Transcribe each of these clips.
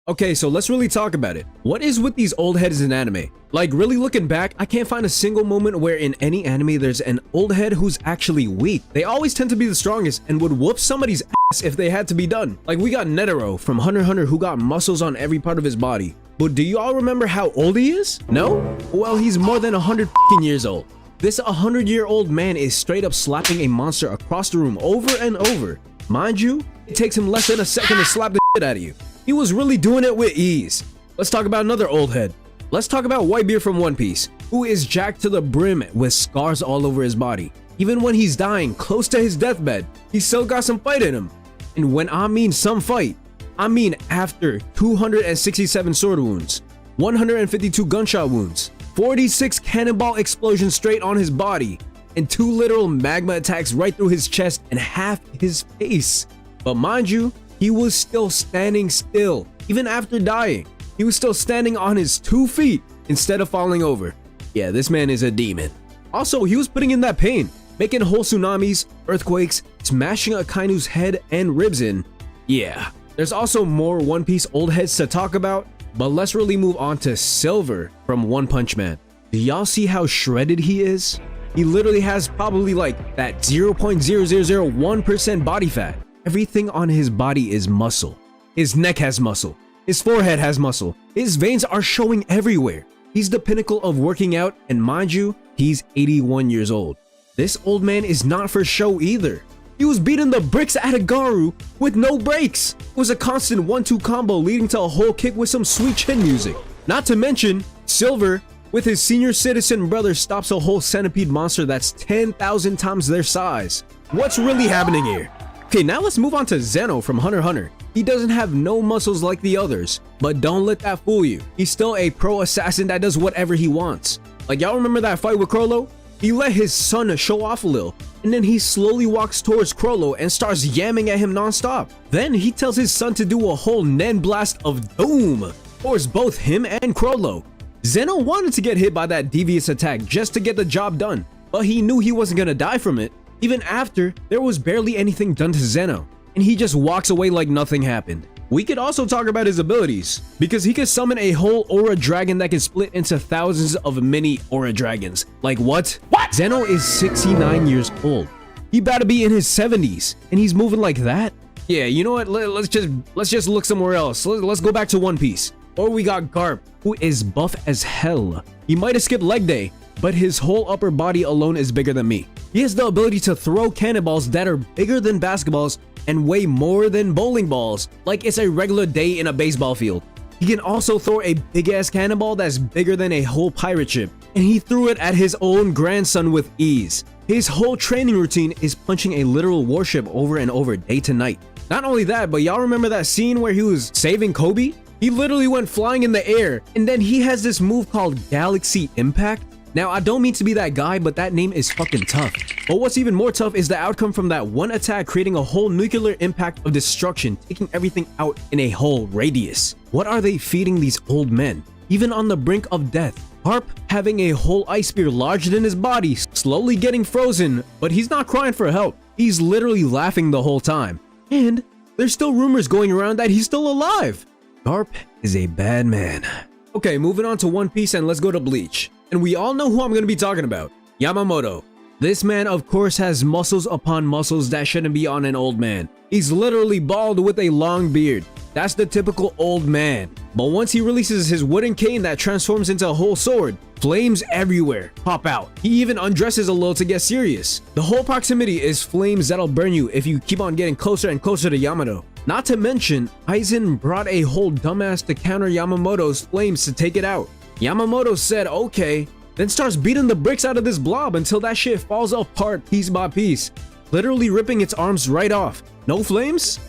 Okay, so let's really talk about it. What is with these old heads in anime? Like, really looking back, I can't find a single moment where in any anime there's an old head who's actually weak. They always tend to be the strongest and would whoop somebody's ass if they had to be done. Like, we got Netero from Hunter x Hunter who got muscles on every part of his body. But do you all remember how old he is? No? Well, he's more than 100 years old. This 100-year-old man is straight up slapping a monster across the room over and over. Mind you, it takes him less than a second to slap the shit out of you. He was really doing it with ease. Let's talk about another old head. Let's talk about Whitebeard from One Piece, who is jacked to the brim with scars all over his body. Even when he's dying close to his deathbed, he still got some fight in him. And when I mean some fight, I mean after 267 sword wounds, 152 gunshot wounds, 46 cannonball explosions straight on his body, and 2 literal magma attacks right through his chest and half his face. But mind you, he was still standing still. Even after dying, he was still standing on his 2 feet instead of falling over. Yeah, this man is a demon. Also, he was putting in that pain, making whole tsunamis, earthquakes, smashing Akainu's head and ribs in. Yeah, there's also more One Piece old heads to talk about, but let's really move on to Silver from One Punch Man. Do y'all see how shredded he is? He literally has probably like that 0.0001% body fat. Everything on his body is muscle. His neck has muscle. His forehead has muscle. His veins are showing everywhere. He's the pinnacle of working out, and mind you, he's 81 years old. This old man is not for show either. He was beating the bricks out of Garp with no breaks. It was a constant 1-2 combo leading to a whole kick with some sweet chin music. Not to mention, Silver, with his senior citizen brother, stops a whole centipede monster that's 10,000 times their size. What's really happening here? Okay, now let's move on to Zeno from Hunter x Hunter. He doesn't have no muscles like the others, but don't let that fool you. He's still a pro assassin that does whatever he wants. Like, y'all remember that fight with Crollo? He let his son show off a little, and then he slowly walks towards Crollo and starts yamming at him non-stop. Then he tells his son to do a whole Nen blast of doom towards both him and Crollo. Zeno wanted to get hit by that devious attack just to get the job done, but he knew he wasn't gonna die from it. Even after, there was barely anything done to Zeno, and he just walks away like nothing happened. We could also talk about his abilities, because he could summon a whole aura dragon that can split into thousands of mini aura dragons. Like what? Zeno is 69 years old. He about to be in his 70s, and he's moving like that? Yeah, you know what? Let's just look somewhere else. Let's go back to One Piece. Or we got Garp, who is buff as hell. He might have skipped leg day, but his whole upper body alone is bigger than me. He has the ability to throw cannonballs that are bigger than basketballs and weigh more than bowling balls, like it's a regular day in a baseball field. He can also throw a big-ass cannonball that's bigger than a whole pirate ship, and he threw it at his own grandson with ease. His whole training routine is punching a literal warship over and over day to night. Not only that, but y'all remember that scene where he was saving Kobe? He literally went flying in the air, and then he has this move called Galaxy Impact. Now, I don't mean to be that guy, but that name is fucking tough. But what's even more tough is the outcome from that one attack creating a whole nuclear impact of destruction, taking everything out in a whole radius. What are they feeding these old men? Even on the brink of death. Garp having a whole ice spear larger than his body, slowly getting frozen, but he's not crying for help. He's literally laughing the whole time. And there's still rumors going around that he's still alive. Garp is a bad man. Okay, moving on to One Piece and let's go to Bleach. And we all know who I'm going to be talking about. Yamamoto. This man of course has muscles upon muscles that shouldn't be on an old man. He's literally bald with a long beard. That's the typical old man. But once he releases his wooden cane that transforms into a whole sword, flames everywhere pop out. He even undresses a little to get serious. The whole proximity is flames that'll burn you if you keep on getting closer and closer to Yamato. Not to mention, Aizen brought a whole dumbass to counter Yamamoto's flames to take it out. Yamamoto said okay, then starts beating the bricks out of this blob until that shit falls apart piece by piece, literally ripping its arms right off. No flames?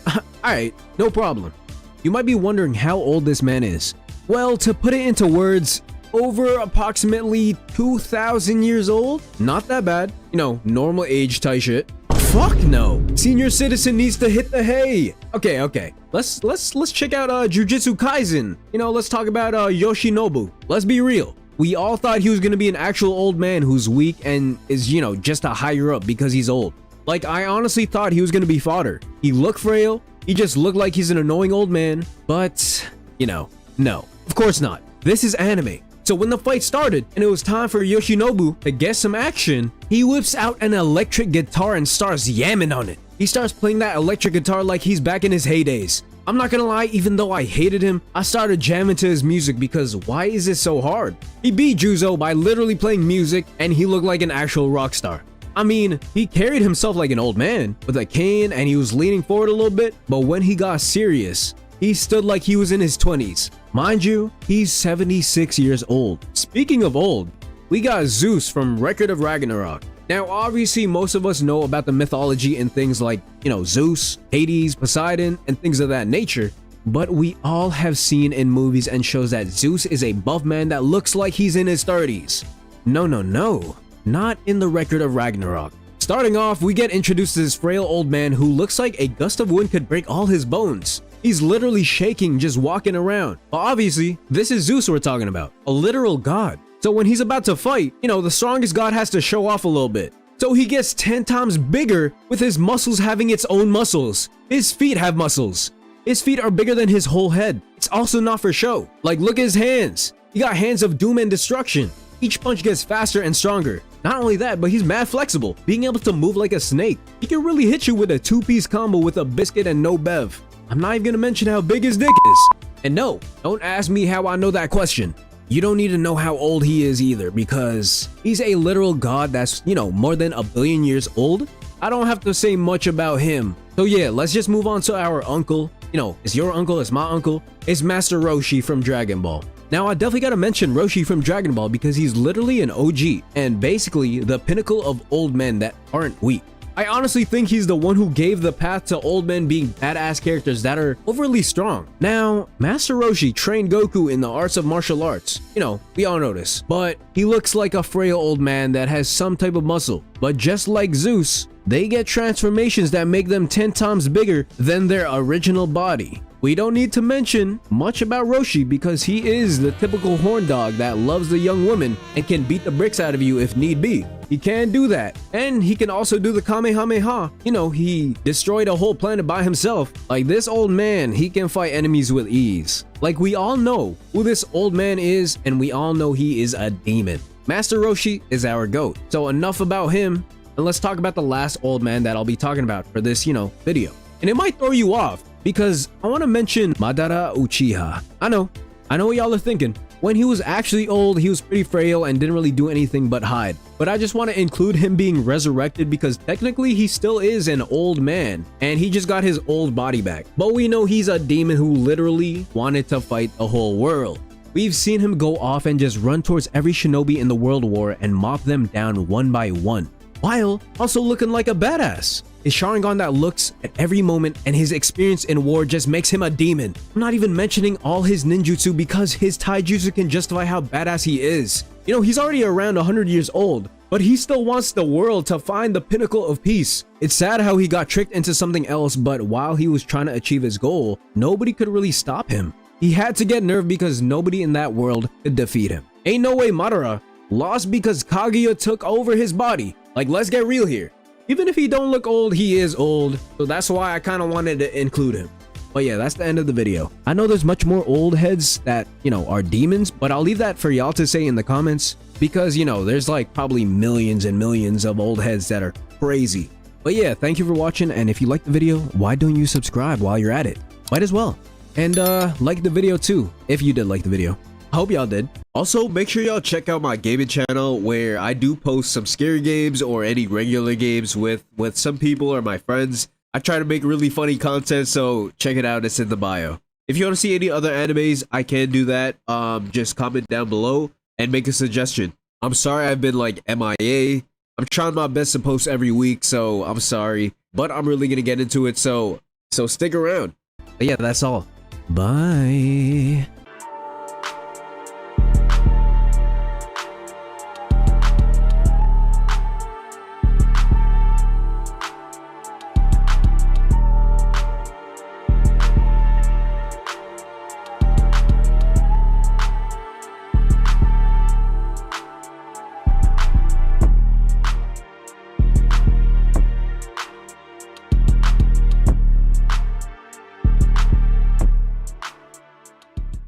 Alright, no problem. You might be wondering how old this man is. Well, to put it into words, over approximately 2,000 years old? Not that bad. You know, normal age type shit. Fuck no. Senior citizen needs to hit the hay. Okay. Let's check out Jujutsu Kaisen. You know, let's talk about Yoshinobu. Let's be real. We all thought he was gonna be an actual old man who's weak and is, you know, just a higher up because he's old. Like, I honestly thought he was gonna be fodder. He looked frail. He just looked like he's an annoying old man. But No, of course not. This is anime. So when the fight started and it was time for Yoshinobu to get some action, he whips out an electric guitar and starts yamming on it. He starts playing that electric guitar like he's back in his heydays. I'm not gonna lie, even though I hated him, I started jamming to his music because why is it so hard? He beat Juzo by literally playing music and he looked like an actual rock star. I mean, he carried himself like an old man with a cane and he was leaning forward a little bit, but when he got serious, he stood like he was in his 20s. Mind you, he's 76 years old. Speaking of old, we got Zeus from Record of Ragnarok. Now, obviously, most of us know about the mythology and things like, Zeus, Hades, Poseidon, and things of that nature. But we all have seen in movies and shows that Zeus is a buff man that looks like he's in his 30s. No. Not in the Record of Ragnarok. Starting off, we get introduced to this frail old man who looks like a gust of wind could break all his bones. He's literally shaking just walking around. But obviously, this is Zeus we're talking about, a literal god. So when he's about to fight, the strongest god has to show off a little bit. So he gets 10 times bigger with his muscles having its own muscles. His feet have muscles. His feet are bigger than his whole head. It's also not for show. Like, look at his hands. He got hands of doom and destruction. Each punch gets faster and stronger. Not only that, but he's mad flexible, being able to move like a snake. He can really hit you with a 2-piece combo with a biscuit and no bev. I'm not even gonna mention how big his dick is. And no, don't ask me how I know that question. You don't need to know how old he is either, because he's a literal god that's, more than a billion years old. I don't have to say much about him. So yeah, let's just move on to our uncle. It's your uncle, it's my uncle. It's Master Roshi from Dragon Ball. Now, I definitely gotta mention Roshi from Dragon Ball because he's literally an OG and basically the pinnacle of old men that aren't weak. I honestly think he's the one who gave the path to old men being badass characters that are overly strong. Now, Master Roshi trained Goku in the arts of martial arts. We all know this. But he looks like a frail old man that has some type of muscle. But just like Zeus, they get transformations that make them 10 times bigger than their original body. We don't need to mention much about Roshi because he is the typical horn dog that loves the young woman and can beat the bricks out of you if need be. He can do that. And he can also do the Kamehameha. He destroyed a whole planet by himself. Like this old man, he can fight enemies with ease. Like we all know who this old man is and we all know he is a demon. Master Roshi is our GOAT. So enough about him and let's talk about the last old man that I'll be talking about for this, video. And it might throw you off because I want to mention Madara Uchiha. I know what y'all are thinking. When he was actually old, he was pretty frail and didn't really do anything but hide. But I just want to include him being resurrected because technically he still is an old man and he just got his old body back. But we know he's a demon who literally wanted to fight the whole world. We've seen him go off and just run towards every shinobi in the world war and mop them down one by one, while also looking like a badass. His Sharingan that looks at every moment and his experience in war just makes him a demon. I'm not even mentioning all his ninjutsu because his taijutsu can justify how badass he is. He's already around 100 years old, but he still wants the world to find the pinnacle of peace. It's sad how he got tricked into something else, but while he was trying to achieve his goal, nobody could really stop him. He had to get nerfed because nobody in that world could defeat him. Ain't no way Madara lost because Kaguya took over his body. Like, let's get real here. Even if he don't look old, he is old. So that's why I kind of wanted to include him. But yeah, that's the end of the video. I know there's much more old heads that, are demons, but I'll leave that for y'all to say in the comments because, there's like probably millions and millions of old heads that are crazy. But yeah, thank you for watching. And if you liked the video, why don't you subscribe while you're at it? Might as well. And like the video too, if you did like the video. I hope y'all did. Also, make sure y'all check out my gaming channel where I do post some scary games or any regular games with some people or my friends. I try to make really funny content, so check it out. It's in the bio. If you want to see any other animes, I can do that. Just comment down below and make a suggestion. I'm sorry I've been like MIA. I'm trying my best to post every week, so I'm sorry. But I'm really gonna get into it, so stick around. But yeah, that's all. Bye.